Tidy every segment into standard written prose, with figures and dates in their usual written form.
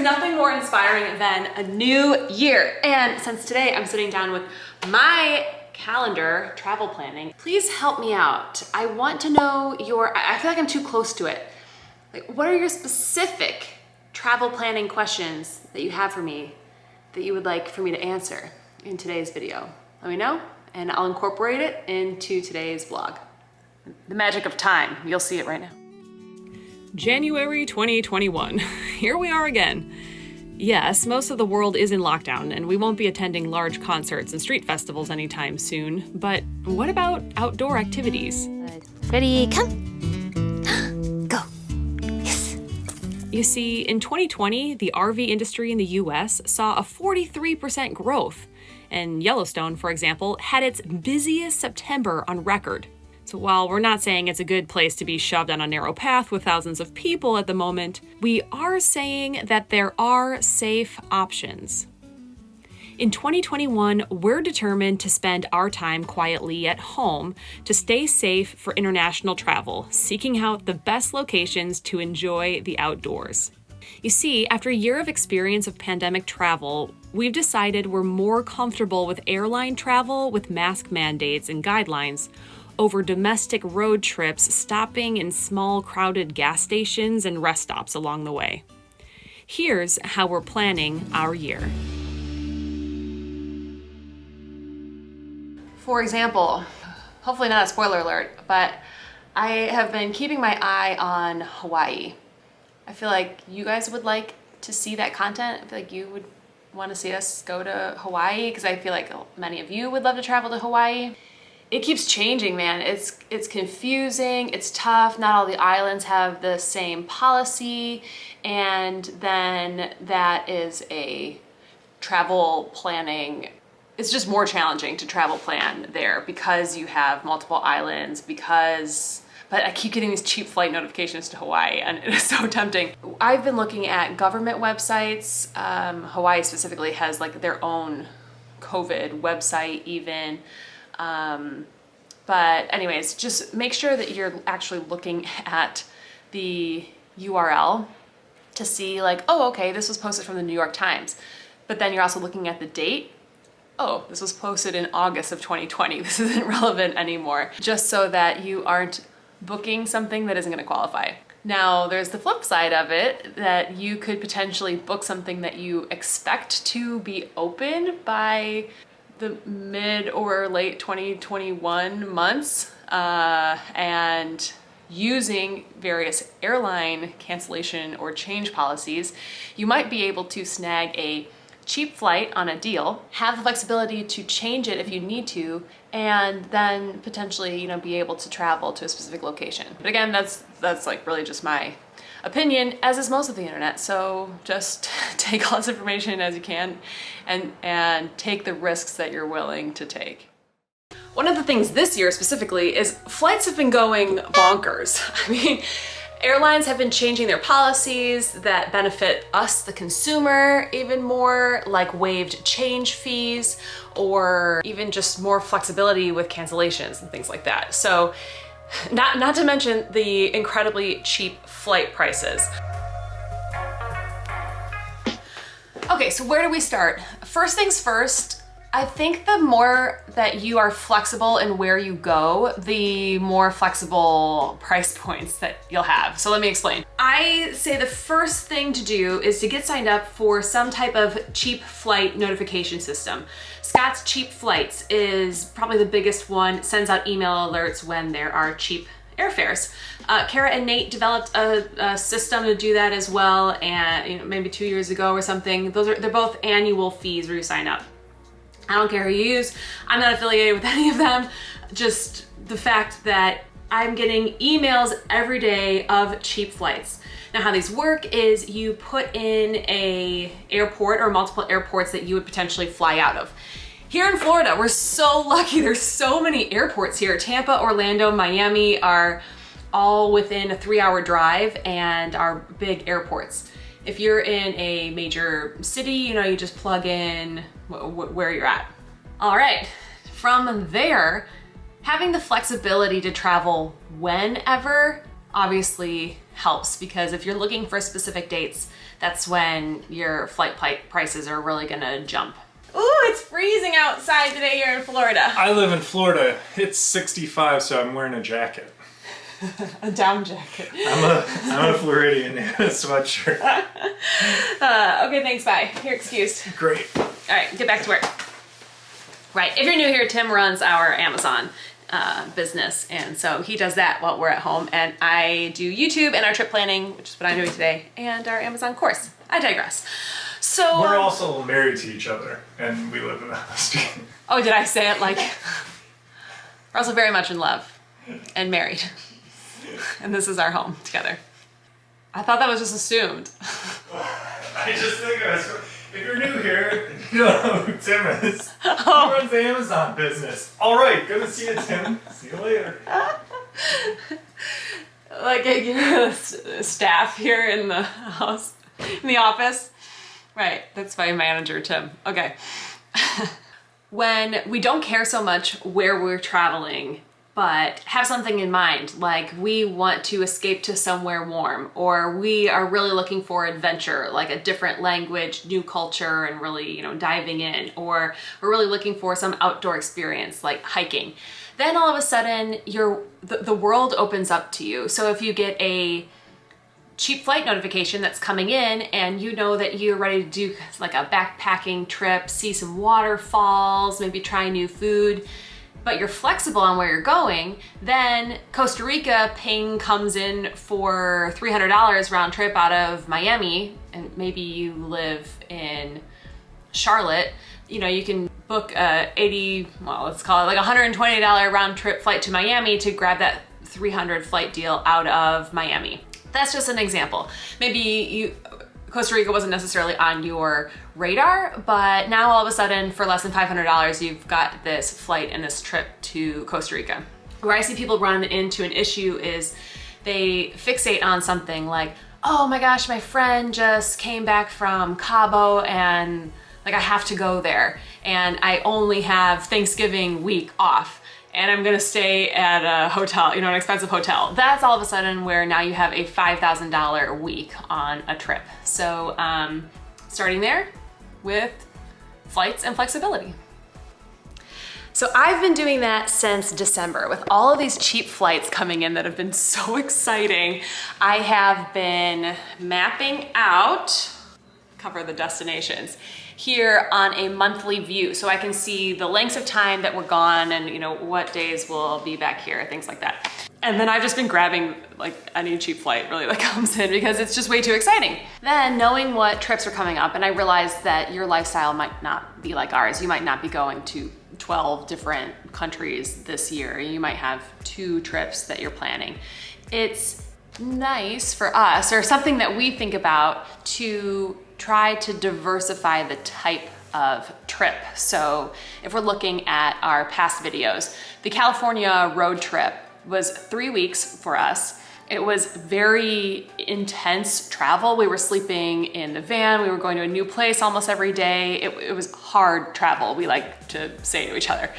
nothing more inspiring than a new year. And since today I'm sitting down with my calendar travel planning, please help me out. I want to know I feel like I'm too close to it. Like, what are your specific travel planning questions that you have for me that you would like for me to answer in today's video? Let me know and I'll incorporate it into today's vlog. The magic of time, you'll see it right now. January 2021, here we are again. Yes, most of the world is in lockdown and we won't be attending large concerts and street festivals anytime soon, but what about outdoor activities? Ready, come. Go. Yes. You see, in 2020, the RV industry in the US saw a 43% growth, and Yellowstone, for example, had its busiest September on record. So while we're not saying it's a good place to be shoved on a narrow path with thousands of people at the moment, we are saying that there are safe options. In 2021, we're determined to spend our time quietly at home to stay safe for international travel, seeking out the best locations to enjoy the outdoors. You see, after a year of experience of pandemic travel, we've decided we're more comfortable with airline travel with mask mandates and guidelines over domestic road trips stopping in small crowded gas stations and rest stops along the way. Here's how we're planning our year. For example, hopefully not a spoiler alert, but I have been keeping my eye on Hawaii. I feel like you guys would like to see that content. I feel like you would want to see us go to Hawaii because I feel like many of you would love to travel to Hawaii. It keeps changing, man. It's confusing, it's tough. Not all the islands have the same policy, and then that is a travel planning. It's just more challenging to travel plan there because you have multiple islands, but I keep getting these cheap flight notifications to Hawaii and it is so tempting. I've been looking at government websites. Hawaii specifically has like their own COVID website even. But anyways, just make sure that you're actually looking at the URL to see like, oh, okay, this was posted from the New York Times. But then you're also looking at the date. Oh, this was posted in August of 2020. This isn't relevant anymore. Just so that you aren't booking something that isn't gonna qualify. Now, there's the flip side of it, that you could potentially book something that you expect to be open by the mid or late 2021 months, and using various airline cancellation or change policies, you might be able to snag a cheap flight on a deal, have the flexibility to change it if you need to, and then potentially, you know, be able to travel to a specific location. But again, that's like really just my opinion, as is most of the internet. So just take all this information as you can and take the risks that you're willing to take. One of the things this year specifically is flights have been going bonkers. I mean, airlines have been changing their policies that benefit us, the consumer, even more, like waived change fees or even just more flexibility with cancellations and things like that. So not to mention the incredibly cheap flight prices. Okay, so where do we start? First things first, I think the more that you are flexible in where you go, the more flexible price points that you'll have. So let me explain. I say the first thing to do is to get signed up for some type of cheap flight notification system. Scott's Cheap Flights is probably the biggest one. It sends out email alerts when there are cheap airfares. Kara and Nate developed a system to do that as well, and maybe 2 years ago or something. They're both annual fees where you sign up. I don't care who you use. I'm not affiliated with any of them. Just the fact that I'm getting emails every day of cheap flights. Now, how these work is you put in a airport or multiple airports that you would potentially fly out of. Here in Florida, we're so lucky. There's so many airports here. Tampa, Orlando, Miami are all within a 3-hour drive and are big airports. If you're in a major city, you just plug in where you're at. All right, from there, having the flexibility to travel whenever obviously helps, because if you're looking for specific dates, that's when your flight prices are really gonna jump. Ooh, it's freezing outside today here in Florida. I live in Florida. It's 65, so I'm wearing a jacket. A down jacket. I'm a Floridian in a sweatshirt. Okay, thanks, bye. You're excused. Great. All right, get back to work. Right, if you're new here, Tim runs our Amazon business, and so he does that while we're at home, and I do YouTube and our trip planning, which is what I'm doing today, and our Amazon course. I digress. So we're also married to each other, and we live in the house together. Oh, did I say it like... We're also very much in love and married, and this is our home together. I thought that was just assumed. I just think if you're new here, you don't know who Tim is. He runs the Amazon business. All right, good to see you, Tim. See you later. Like staff here in the house, in the office. Right, that's my manager, Tim. Okay. When we don't care so much where we're traveling, but have something in mind, like we want to escape to somewhere warm, or we are really looking for adventure, like a different language, new culture, and really, diving in, or we're really looking for some outdoor experience, like hiking, then all of a sudden the world opens up to you. So if you get a cheap flight notification that's coming in, and you know that you're ready to do like a backpacking trip, see some waterfalls, maybe try new food, but you're flexible on where you're going, then Costa Rica ping comes in for $300 round trip out of Miami, and maybe you live in Charlotte, you can book a let's call it like $120 round trip flight to Miami to grab that $300 flight deal out of Miami. That's just an example. Maybe Costa Rica wasn't necessarily on your radar, but now all of a sudden for less than $500, you've got this flight and this trip to Costa Rica. Where I see people run into an issue is they fixate on something like, oh my gosh, my friend just came back from Cabo and like I have to go there, and I only have Thanksgiving week off, and I'm gonna stay at a hotel, an expensive hotel. That's all of a sudden where now you have a $5,000 a week on a trip. So starting there with flights and flexibility. So I've been doing that since December with all of these cheap flights coming in that have been so exciting. I have been mapping out, cover the destinations, here on a monthly view, so I can see the lengths of time that we're gone and what days we'll be back here, things like that. And then I've just been grabbing like any cheap flight really that comes in because it's just way too exciting. Then knowing what trips are coming up, and I realized that your lifestyle might not be like ours. You might not be going to 12 different countries this year. You might have 2 trips that you're planning. It's nice for us, or something that we think about, to try to diversify the type of trip. So if we're looking at our past videos, the California road trip was 3 weeks for us. It was very intense travel. We were sleeping in the van. We were going to a new place almost every day. It was hard travel, we like to say to each other.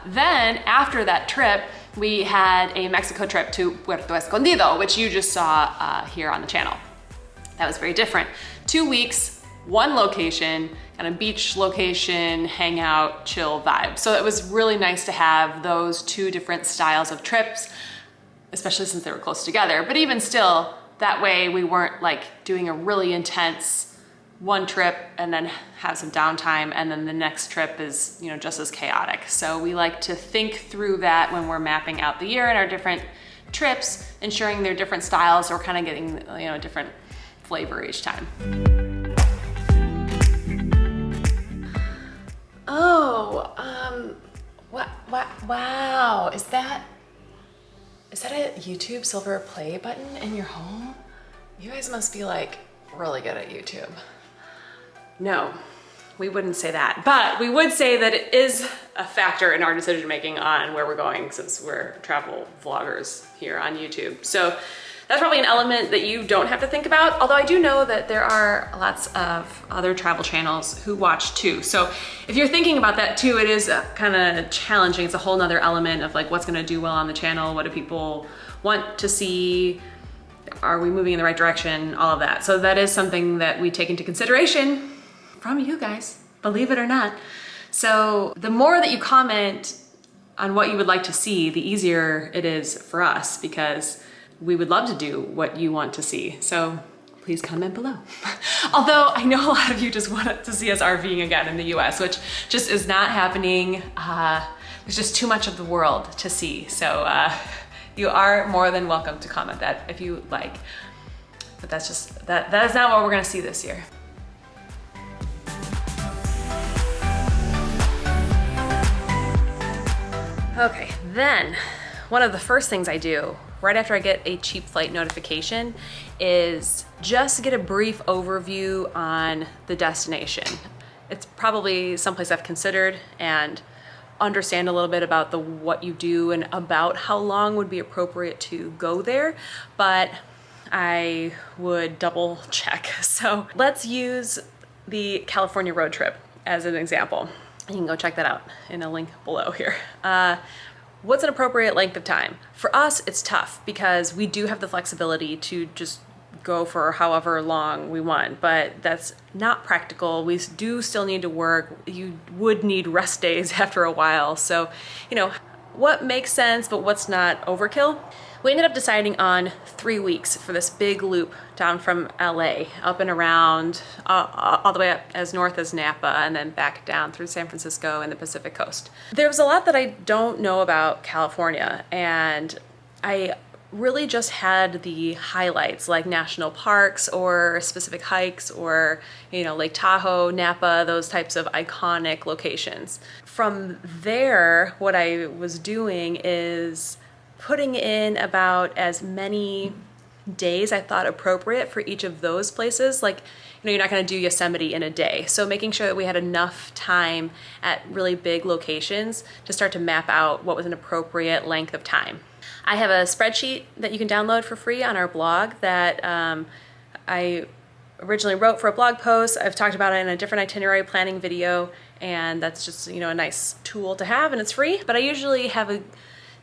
Then after that trip, we had a Mexico trip to Puerto Escondido, which you just saw here on the channel. That was very different. 2 weeks, one location, kind of beach location, hangout, chill vibe. So it was really nice to have those 2 different styles of trips, especially since they were close together. But even still, that way we weren't like doing a really intense one trip and then have some downtime, and then the next trip is, just as chaotic. So we like to think through that when we're mapping out the year and our different trips, ensuring they're different styles, or kind of getting, a different flavor each time. Oh, wow, is that a YouTube silver play button in your home? You guys must be like really good at YouTube. No, we wouldn't say that, but we would say that it is a factor in our decision making on where we're going, since we're travel vloggers here on YouTube. So that's probably an element that you don't have to think about, although I do know that there are lots of other travel channels who watch too. So if you're thinking about that too, it is kind of challenging. It's a whole nother element of like what's gonna do well on the channel, what do people want to see, are we moving in the right direction, all of that. So that is something that we take into consideration from you guys, believe it or not. So the more that you comment on what you would like to see, the easier it is for us, because we would love to do what you want to see. So please comment below. Although I know a lot of you just want to see us RVing again in the US, which just is not happening. There's just too much of the world to see. So you are more than welcome to comment that if you like. But that's just, that is not what we're gonna see this year. Okay, then one of the first things I do right after I get a cheap flight notification is just get a brief overview on the destination. It's probably someplace I've considered and understand a little bit about what you do and about how long would be appropriate to go there, but I would double check. So let's use the California road trip as an example. You can go check that out in a link below here. What's an appropriate length of time? For us, it's tough because we do have the flexibility to just go for however long we want, but that's not practical. We do still need to work. You would need rest days after a while. So, you know, what makes sense, but what's not overkill? We ended up deciding on 3 weeks for this big loop down from LA, up and around, all the way up as north as Napa, and then back down through San Francisco and the Pacific coast. There was a lot that I don't know about California, and I really just had the highlights like national parks or specific hikes or, you know, Lake Tahoe, Napa, those types of iconic locations. From there, what I was doing is putting in about as many days I thought appropriate for each of those places. Like, you know, you're not gonna do Yosemite in a day. So making sure that we had enough time at really big locations to start to map out what was an appropriate length of time. I have a spreadsheet that you can download for free on our blog that I originally wrote for a blog post. I've talked about it in a different itinerary planning video, and that's just, you know, a nice tool to have, and it's free. But I usually have a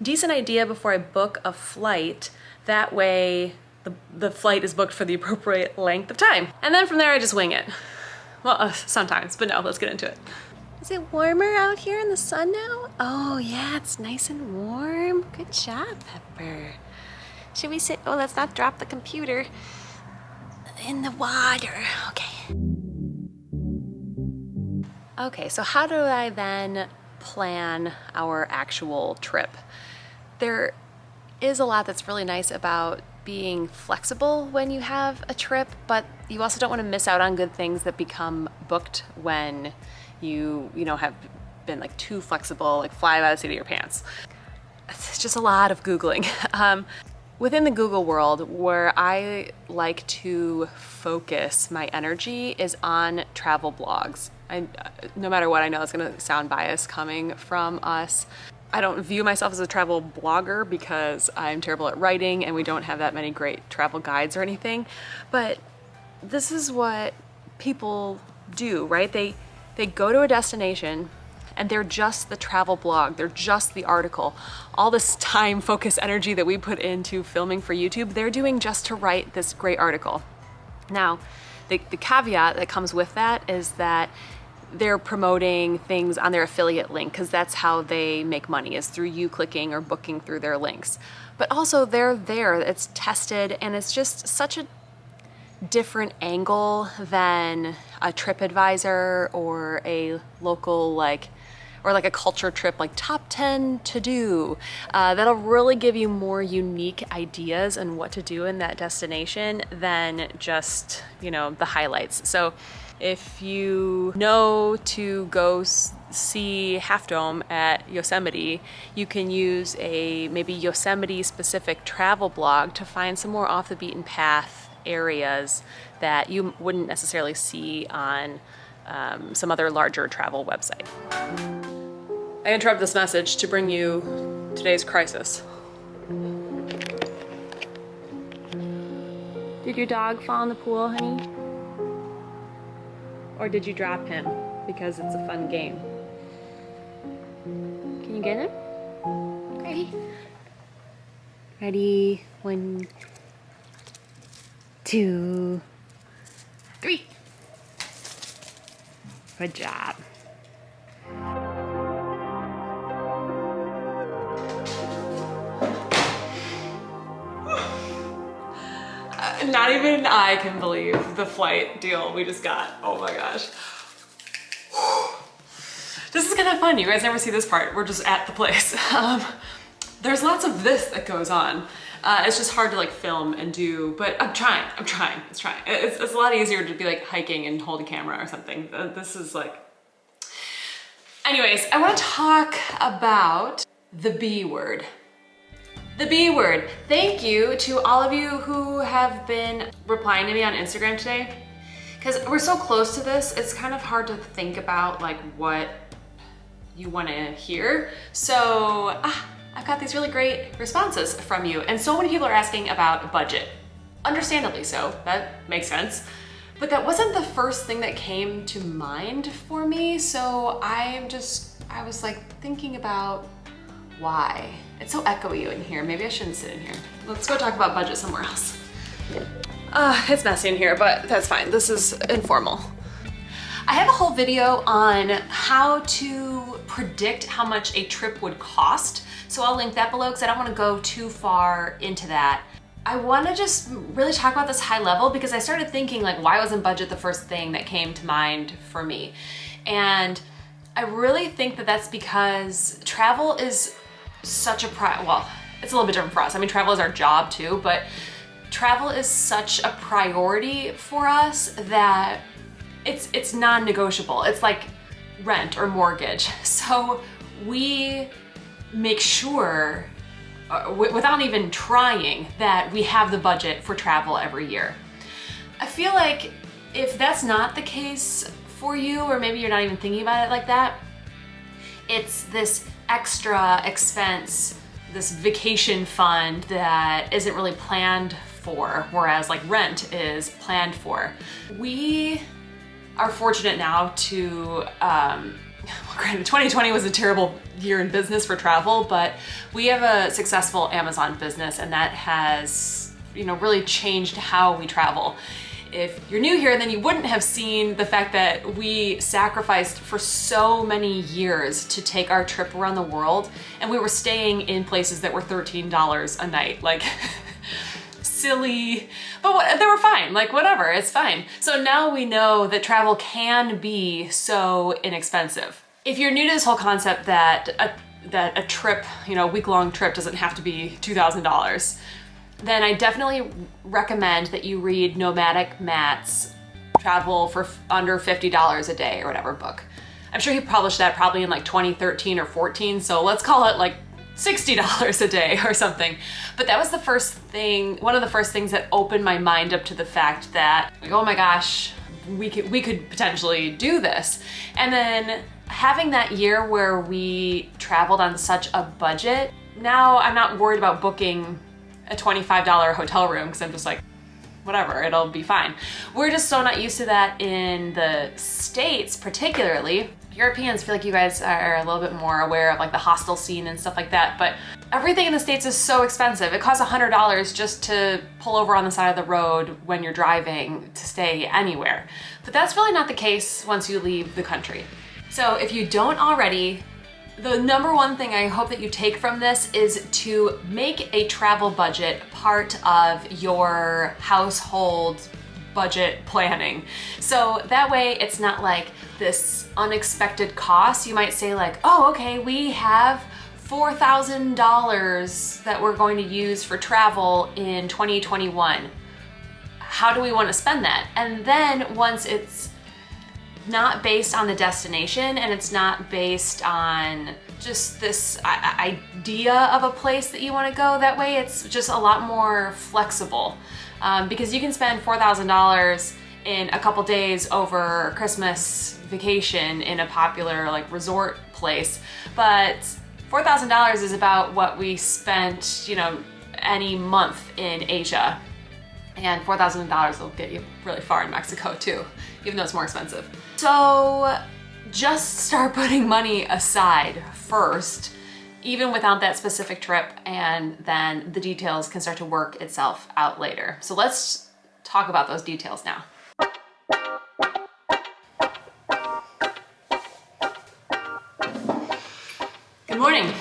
decent idea before I book a flight. That way the flight is booked for the appropriate length of time. And then from there I just wing it. Well, sometimes, but no, let's get into it. Is it warmer out here in the sun now? Oh yeah, it's nice and warm. Good job, Pepper. Should we sit? Oh, let's not drop the computer in the water. Okay. Okay, so how do I then plan our actual trip? There is a lot that's really nice about being flexible when you have a trip, but you also don't want to miss out on good things that become booked when you know, have been like too flexible, like fly by the seat of your pants. It's just a lot of Googling. Within the Google world, where I like to focus my energy is on travel blogs. No matter what, I know it's gonna sound biased coming from us. I don't view myself as a travel blogger because I'm terrible at writing and we don't have that many great travel guides or anything. But this is what people do, right? They go to a destination and they're just the travel blog. They're just the article. All this time, focus, energy that we put into filming for YouTube, they're doing just to write this great article. Now, the caveat that comes with that is that they're promoting things on their affiliate link because that's how they make money, is through you clicking or booking through their links. But also they're there, it's tested, and it's just such a different angle than a TripAdvisor or a local or a culture trip like top 10 to do. That'll really give you more unique ideas on what to do in that destination than just, you know, the highlights. So if you know to go see Half Dome at Yosemite, you can use a maybe Yosemite specific travel blog to find some more off the beaten path areas that you wouldn't necessarily see on some other larger travel website. I interrupt this message to bring you today's crisis. Did your dog fall in the pool, honey? Or did you drop him because it's a fun game? Can you get him? Okay. Ready? 1, 2, 3. Good job. Not even I can believe the flight deal we just got. Oh my gosh. This is kind of fun. You guys never see this part. We're just at the place. There's lots of this that goes on. It's just hard to like film and do, but I'm trying. It's a lot easier to be like hiking and hold a camera or something. This is like... Anyways, I want to talk about the B word. The B word. Thank you to all of you who have been replying to me on Instagram today. Because we're so close to this, it's kind of hard to think about like what you want to hear. So I've got these really great responses from you. And so many people are asking about budget. Understandably so, that makes sense. But that wasn't the first thing that came to mind for me. So I was like thinking about why. It's so echoey in here. Maybe I shouldn't sit in here. Let's go talk about budget somewhere else. It's messy in here, but that's fine. This is informal. I have a whole video on how to predict how much a trip would cost. So I'll link that below because I don't want to go too far into that. I want to just really talk about this high level because I started thinking like, why wasn't budget the first thing that came to mind for me? And I really think that that's because travel is such a well, it's a little bit different for us. I mean, travel is our job too, but travel is such a priority for us that it's non-negotiable. It's like rent or mortgage. So we make sure, without even trying, that we have the budget for travel every year. I feel like if that's not the case for you, or maybe you're not even thinking about it like that, it's this extra expense, this vacation fund that isn't really planned for, whereas like rent is planned for. We are fortunate now to, granted 2020 was a terrible year in business for travel, but we have a successful Amazon business and that has, really changed how we travel. If you're new here, then you wouldn't have seen the fact that we sacrificed for so many years to take our trip around the world, and we were staying in places that were $13 a night. Like, silly, but they were fine, like whatever, it's fine. So now we know that travel can be so inexpensive. If you're new to this whole concept that a trip, a week-long trip doesn't have to be $2,000, then I definitely recommend that you read Nomadic Matt's Travel for Under $50 a Day or whatever book. I'm sure he published that probably in like 2013 or 14, so let's call it like $60 a day or something. But that was the first thing, one of the first things that opened my mind up to the fact that, like, oh my gosh, we could potentially do this. And then having that year where we traveled on such a budget, now I'm not worried about booking a $25 hotel room because I'm just like, whatever, it'll be fine. We're just so not used to that in the States, particularly. Europeans, feel like you guys are a little bit more aware of like the hostel scene and stuff like that, but everything in the States is so expensive. It costs $100 just to pull over on the side of the road when you're driving to stay anywhere. But that's really not the case once you leave the country. So if you don't already, the number one thing I hope that you take from this is to make a travel budget part of your household budget planning. So that way it's not like this unexpected cost. You might say like, oh, okay, we have $4,000 that we're going to use for travel in 2021. How do we want to spend that? And then once it's not based on the destination and it's not based on just this idea of a place that you want to go, that way it's just a lot more flexible. Because you can spend $4,000 in a couple days over Christmas vacation in a popular like resort place, but $4,000 is about what we spent, any month in Asia. And $4,000 will get you really far in Mexico too, even though it's more expensive. So just start putting money aside first even without that specific trip, and then the details can start to work itself out later. So let's talk about those details now. Good morning.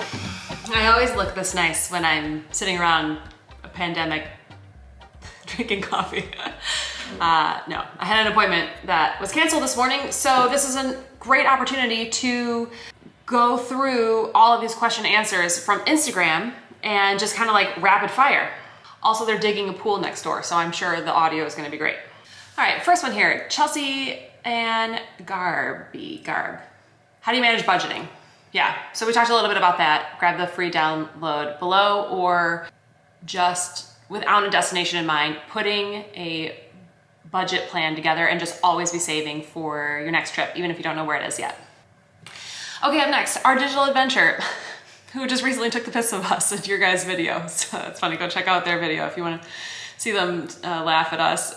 I always look this nice when I'm sitting around a pandemic drinking coffee. No, I had an appointment that was canceled this morning, so this is a great opportunity to go through all of these question answers from Instagram and just kind of like rapid fire. Also, they're digging a pool next door, so I'm sure the audio is gonna be great. All right, first one here, Chelsea and Garb. How do you manage budgeting? Yeah, so we talked a little bit about that. Grab the free download below, or just without a destination in mind, putting a budget plan together and just always be saving for your next trip, even if you don't know where it is yet. Okay, up next, Our Digital Adventure, who just recently took the piss of us in your guys' video. So it's funny, go check out their video if you want to see them laugh at us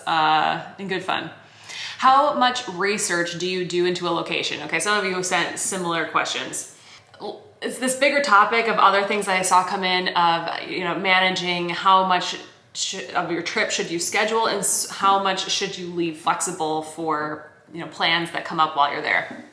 in good fun. How much research do you do into a location? Okay, some of you have sent similar questions. It's this bigger topic of other things that I saw come in of, you know, managing how much of your trip should you schedule and how much should you leave flexible for, you know, plans that come up while you're there.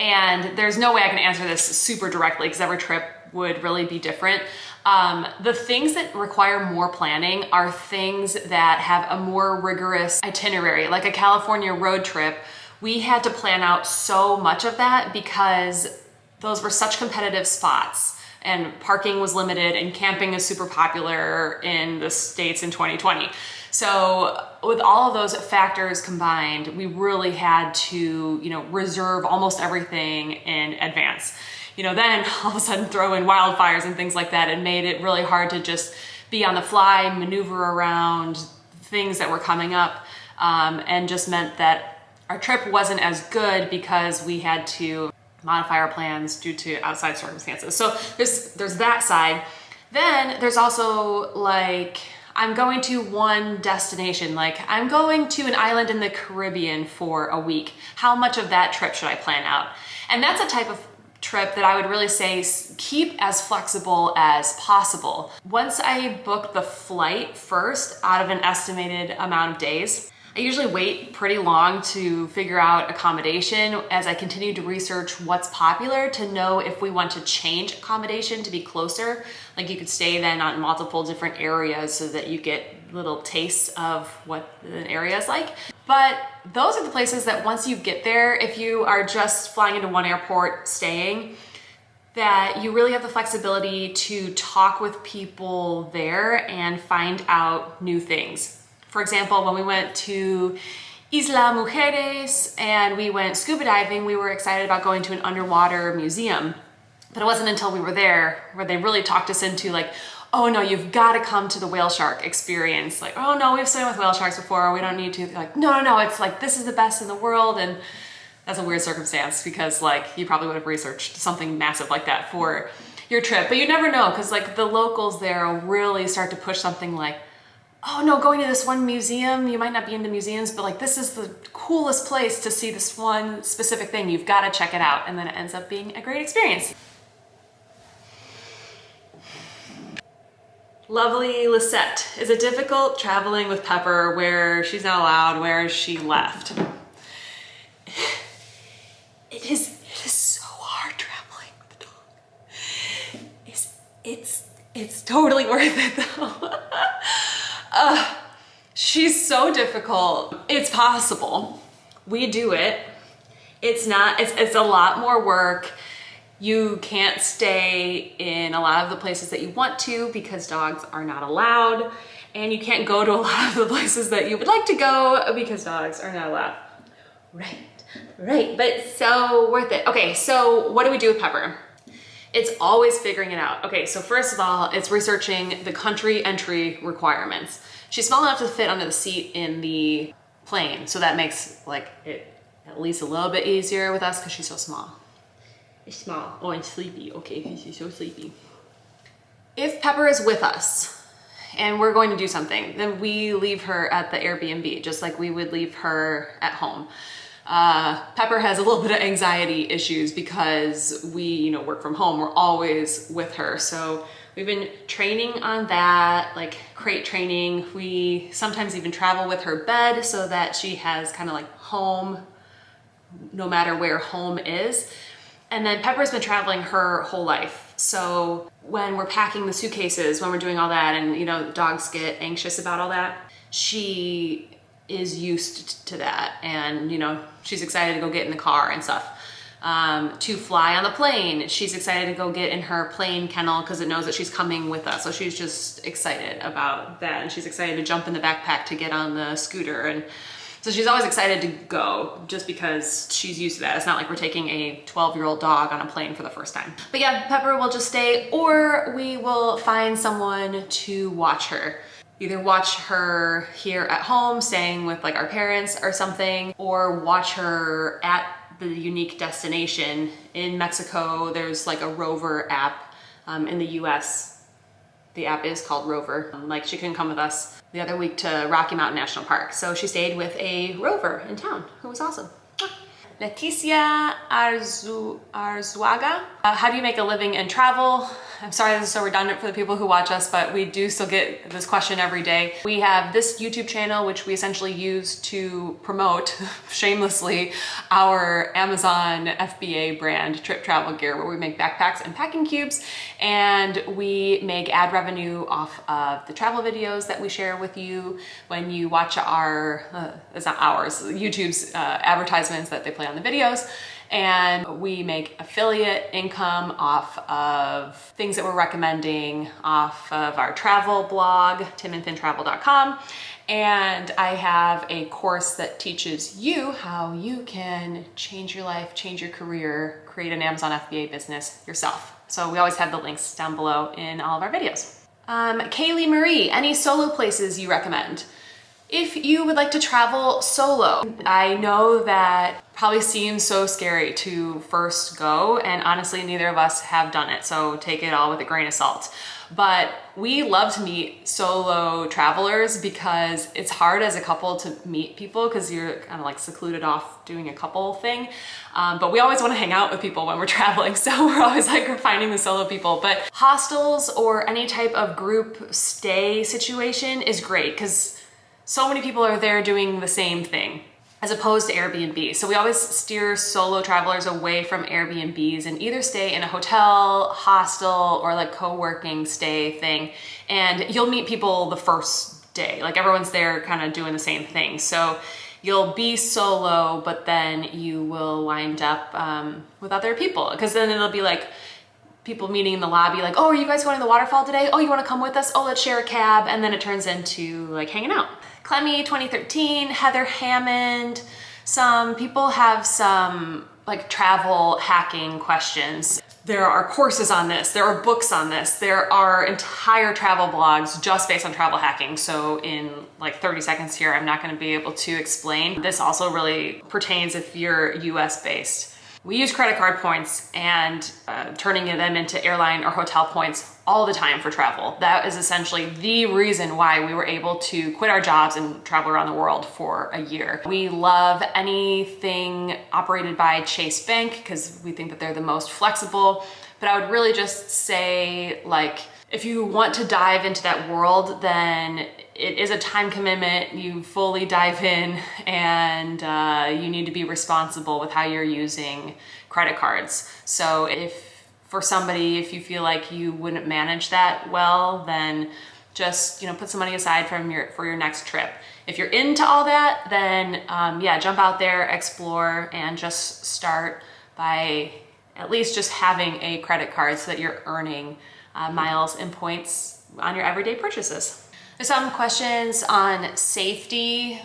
And there's no way I can answer this super directly because every trip would really be different. The things that require more planning are things that have a more rigorous itinerary, like a California road trip. We had to plan out so much of that because those were such competitive spots and parking was limited and camping is super popular in the States in 2020. So with all of those factors combined, we really had to, you know, reserve almost everything in advance. You know, then all of a sudden throw in wildfires and things like that. It made it really hard to just be on the fly, maneuver around things that were coming up, and just meant that our trip wasn't as good because we had to modify our plans due to outside circumstances. So there's that side. Then there's also like, I'm going to one destination, like I'm going to an island in the Caribbean for a week. How much of that trip should I plan out? And that's a type of trip that I would really say keep as flexible as possible. Once I book the flight first out of an estimated amount of days, I usually wait pretty long to figure out accommodation as I continue to research what's popular to know if we want to change accommodation to be closer. Like you could stay then on multiple different areas so that you get little tastes of what an area is like. But those are the places that once you get there, if you are just flying into one airport, staying, that you really have the flexibility to talk with people there and find out new things. For example, when we went to Isla Mujeres and we went scuba diving, we were excited about going to an underwater museum. But it wasn't until we were there where they really talked us into like, oh no, you've got to come to the whale shark experience. Like, oh no, we've swam with whale sharks before, we don't need to. They're like, no, it's like, this is the best in the world. And that's a weird circumstance because like you probably would have researched something massive like that for your trip. But you never know because like the locals there will really start to push something like, oh no, going to this one museum, you might not be into museums, but like this is the coolest place to see this one specific thing. You've got to check it out. And then it ends up being a great experience. Lovely Lisette. Is it difficult traveling with Pepper where she's not allowed, where she left? It is so hard traveling with the dog. It's totally worth it though. She's so difficult. It's possible. We do it. It's a lot more work. You can't stay in a lot of the places that you want to because dogs are not allowed. And you can't go to a lot of the places that you would like to go because dogs are not allowed. Right, but it's so worth it. Okay, so what do we do with Pepper? It's always figuring it out. Okay, so first of all, it's researching the country entry requirements. She's small enough to fit under the seat in the plane, so that makes like it at least a little bit easier with us because she's so small. It's small. Oh, and sleepy. Okay, she's so sleepy. If Pepper is with us and we're going to do something, then we leave her at the Airbnb, just like we would leave her at home. Pepper has a little bit of anxiety issues because we, work from home. We're always with her. So we've been training on that, like crate training. We sometimes even travel with her bed so that she has kind of like home, no matter where home is. And then Pepper's been traveling her whole life. So when we're packing the suitcases, when we're doing all that, and dogs get anxious about all that, she is used to that. And she's excited to go get in the car and stuff. To fly on the plane, she's excited to go get in her plane kennel because it knows that she's coming with us. So she's just excited about that. And she's excited to jump in the backpack to get on the scooter. And so she's always excited to go just because she's used to that. It's not like we're taking a 12-year-old dog on a plane for the first time. But yeah, Pepper will just stay, or we will find someone to watch her. Either watch her here at home, staying with like our parents or something, or watch her at the unique destination. In Mexico, there's like a Rover app. In the US, the app is called Rover. Like she couldn't come with us the other week to Rocky Mountain National Park. So she stayed with a Rover in town, who was awesome. Leticia Arzuaga. How do you make a living and travel? I'm sorry this is so redundant for the people who watch us, but we do still get this question every day. We have this YouTube channel, which we essentially use to promote shamelessly our Amazon FBA brand trip travel gear, where we make backpacks and packing cubes, and we make ad revenue off of the travel videos that we share with you when you watch our, it's not ours, YouTube's advertisements that they play on the videos. And we make affiliate income off of things that we're recommending off of our travel blog, timandfintravel.com. And I have a course that teaches you how you can change your life, change your career, create an Amazon FBA business yourself. So we always have the links down below in all of our videos. Kaylee Marie, any solo places you recommend? If you would like to travel solo, I know that probably seems so scary to first go, and honestly, neither of us have done it, so take it all with a grain of salt. But we love to meet solo travelers because it's hard as a couple to meet people because you're kind of like secluded off doing a couple thing. But we always want to hang out with people when we're traveling, so we're always like we're finding the solo people. But hostels or any type of group stay situation is great because so many people are there doing the same thing as opposed to Airbnb. So we always steer solo travelers away from Airbnbs and either stay in a hotel, hostel, or like co-working stay thing. And you'll meet people the first day. Like everyone's there kind of doing the same thing. So you'll be solo, but then you will wind up with other people. Because then it'll be like people meeting in the lobby like, oh, are you guys going to the waterfall today? Oh, you want to come with us? Oh, let's share a cab. And then it turns into like hanging out. Clemmy 2013, Heather Hammond. Some people have some like travel hacking questions. There are courses on this, there are books on this, there are entire travel blogs just based on travel hacking. So in like 30 seconds here, I'm not going to be able to explain. This also really pertains if you're US based. We use credit card points and turning them into airline or hotel points all the time for travel. That is essentially the reason why we were able to quit our jobs and travel around the world for a year. We love anything operated by Chase Bank because we think that they're the most flexible. But I would really just say, like, if you want to dive into that world, then it is a time commitment. You fully dive in and you need to be responsible with how you're using credit cards. So if for somebody, if you feel like you wouldn't manage that well, then just put some money aside for your next trip. If you're into all that, then yeah, jump out there, explore, and just start by at least just having a credit card so that you're earning miles and points on your everyday purchases. There's some questions on safety.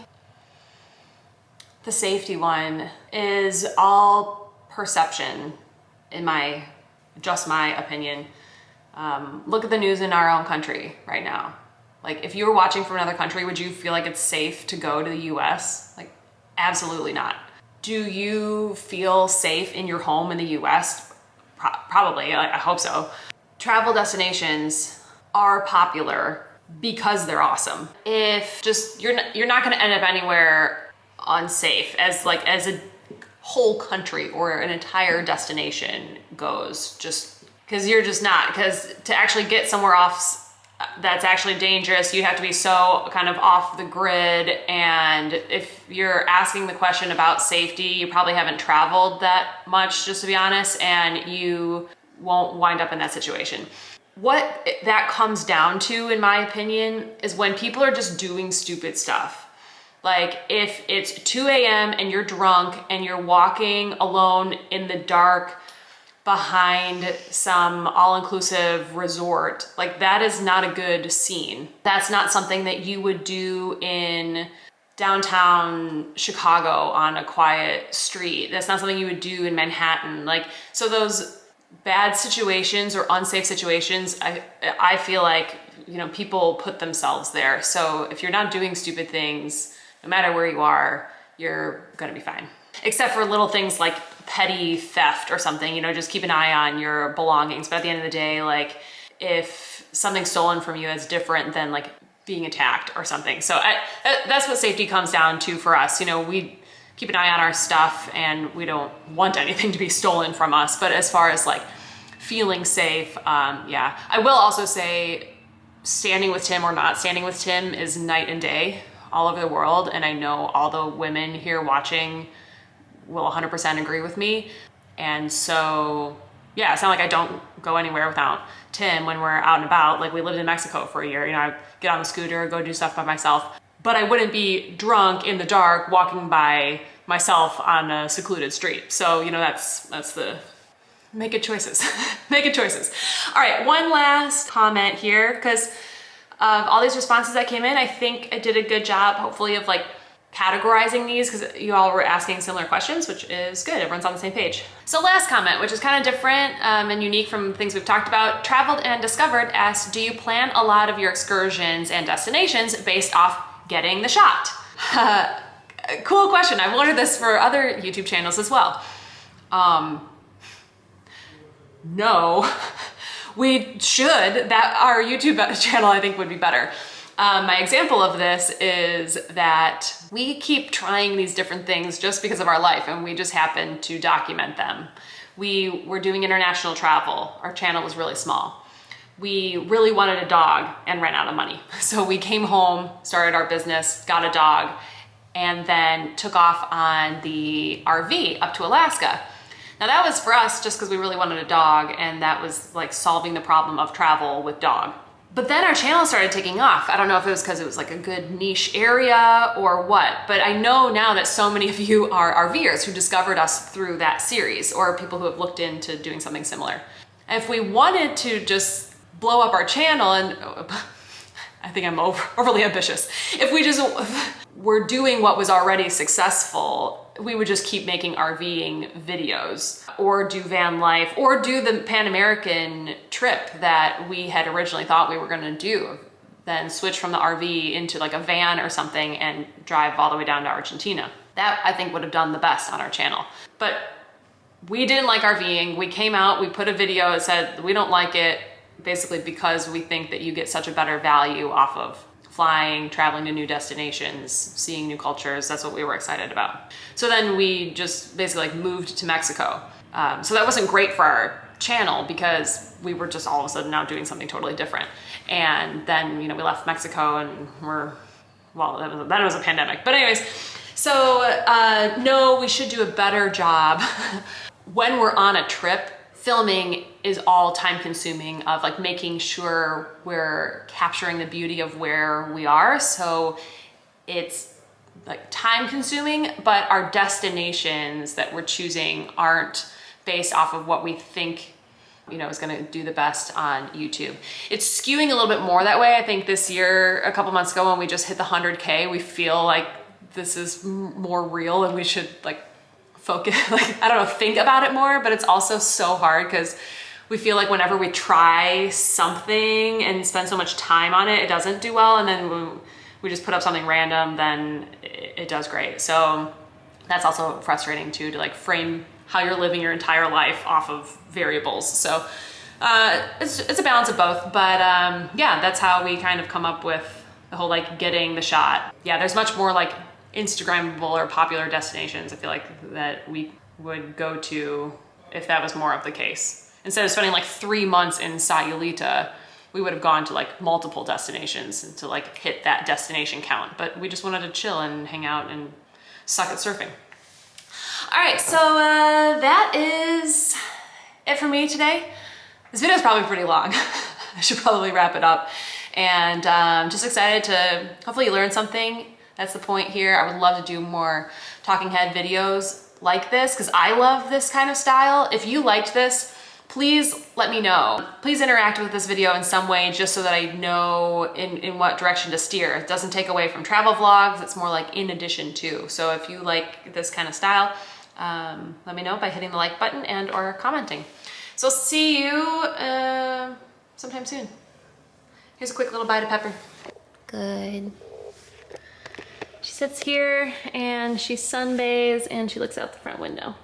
The safety one is all perception in just my opinion. Look at the news in our own country right now. Like if you were watching from another country, would you feel like it's safe to go to the US? Like absolutely not. Do you feel safe in your home in the US? Probably, I hope so. Travel destinations are popular because they're awesome. If just you're not going to end up anywhere unsafe as a whole country or an entire destination goes, just because you're just not, because to actually get somewhere off that's actually dangerous, you have to be so kind of off the grid. And if you're asking the question about safety, you probably haven't traveled that much, just to be honest, and you won't wind up in that situation. What that comes down to, in my opinion, is when people are just doing stupid stuff. Like if it's 2 a.m. and you're drunk and you're walking alone in the dark behind some all-inclusive resort, like that is not a good scene. That's not something that you would do in downtown Chicago on a quiet street. That's not something you would do in Manhattan. Like, so those bad situations or unsafe situations, I feel like, you know, people put themselves there. So if you're not doing stupid things, no matter where you are, you're gonna be fine. Except for little things like petty theft or something, you know, just keep an eye on your belongings. But at the end of the day, like if something's stolen from you, that's different than like being attacked or something. So that's what safety comes down to for us. You know, we keep an eye on our stuff and we don't want anything to be stolen from us. But as far as like feeling safe, yeah. I will also say standing with Tim or not standing with Tim is night and day all over the world. And I know all the women here watching will 100% agree with me. And so, yeah, it's not like I don't go anywhere without Tim when we're out and about. Like we lived in Mexico for a year, you know, I get on the scooter, go do stuff by myself, but I wouldn't be drunk in the dark walking by myself on a secluded street. So, you know, that's the, make good choices, make good choices. All right, one last comment here, because of all these responses that came in, I think I did a good job, hopefully, of like categorizing these, because you all were asking similar questions, which is good. Everyone's on the same page. So last comment, which is kind of different and unique from things we've talked about. Traveled and Discovered asks, do you plan a lot of your excursions and destinations based off getting the shot? Cool question. I've wondered this for other YouTube channels as well. No, we should. That our YouTube channel, I think, would be better. My example of this is that we keep trying these different things just because of our life, and we just happen to document them. We were doing international travel. Our channel was really small. We really wanted a dog and ran out of money. So we came home, started our business, got a dog, and then took off on the RV up to Alaska. Now that was for us just because we really wanted a dog, and that was like solving the problem of travel with dog. But then our channel started taking off. I don't know if it was because it was like a good niche area or what, but I know now that so many of you are RVers who discovered us through that series, or people who have looked into doing something similar. If we wanted to just blow up our channel, and I think I'm overly ambitious, if we just were doing what was already successful, we would just keep making RVing videos, or do van life, or do the Pan American trip that we had originally thought we were gonna do, then switch from the RV into like a van or something and drive all the way down to Argentina. That I think would have done the best on our channel. But we didn't like RVing. We came out, we put a video that said we don't like it, basically because we think that you get such a better value off of flying, traveling to new destinations, seeing new cultures. That's what we were excited about. So then we just basically like moved to Mexico. So that wasn't great for our channel because we were just all of a sudden now doing something totally different. And then, you know, we left Mexico and then it was a pandemic. But anyways, so no, we should do a better job. When we're on a trip, filming is all time consuming, of like making sure we're capturing the beauty of where we are. So it's like time consuming, but our destinations that we're choosing aren't based off of what we think, you know, is gonna do the best on YouTube. It's skewing a little bit more that way. I think this year, a couple months ago, when we just hit the 100K, we feel like this is more real and we should like focus, like, I don't know, think about it more, but it's also so hard because we feel like whenever we try something and spend so much time on it, it doesn't do well. And then when we just put up something random, then it does great. So that's also frustrating too, to like frame how you're living your entire life off of variables. So it's a balance of both, but yeah, that's how we kind of come up with the whole like getting the shot. Yeah, there's much more like Instagrammable or popular destinations I feel like that we would go to if that was more of the case. Instead of spending like 3 months in Sayulita, we would have gone to like multiple destinations and to like hit that destination count. But we just wanted to chill and hang out and suck at surfing. All right, so that is it for me today. This video is probably pretty long. I should probably wrap it up. And just excited to hopefully learn something. That's the point here. I would love to do more talking head videos like this because I love this kind of style. If you liked this, please let me know. Please interact with this video in some way just so that I know in what direction to steer. It doesn't take away from travel vlogs. It's more like in addition to. So if you like this kind of style, let me know by hitting the like button and or commenting. So see you sometime soon. Here's a quick little bite of pepper. Good. She sits here and she sunbathes and she looks out the front window.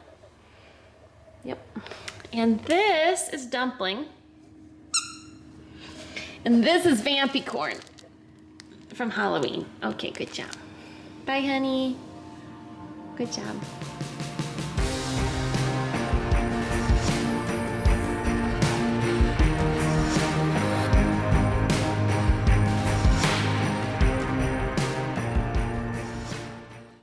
Yep. And this is Dumpling. And this is Vampy Corn from Halloween. Okay, good job. Bye, honey. Good job.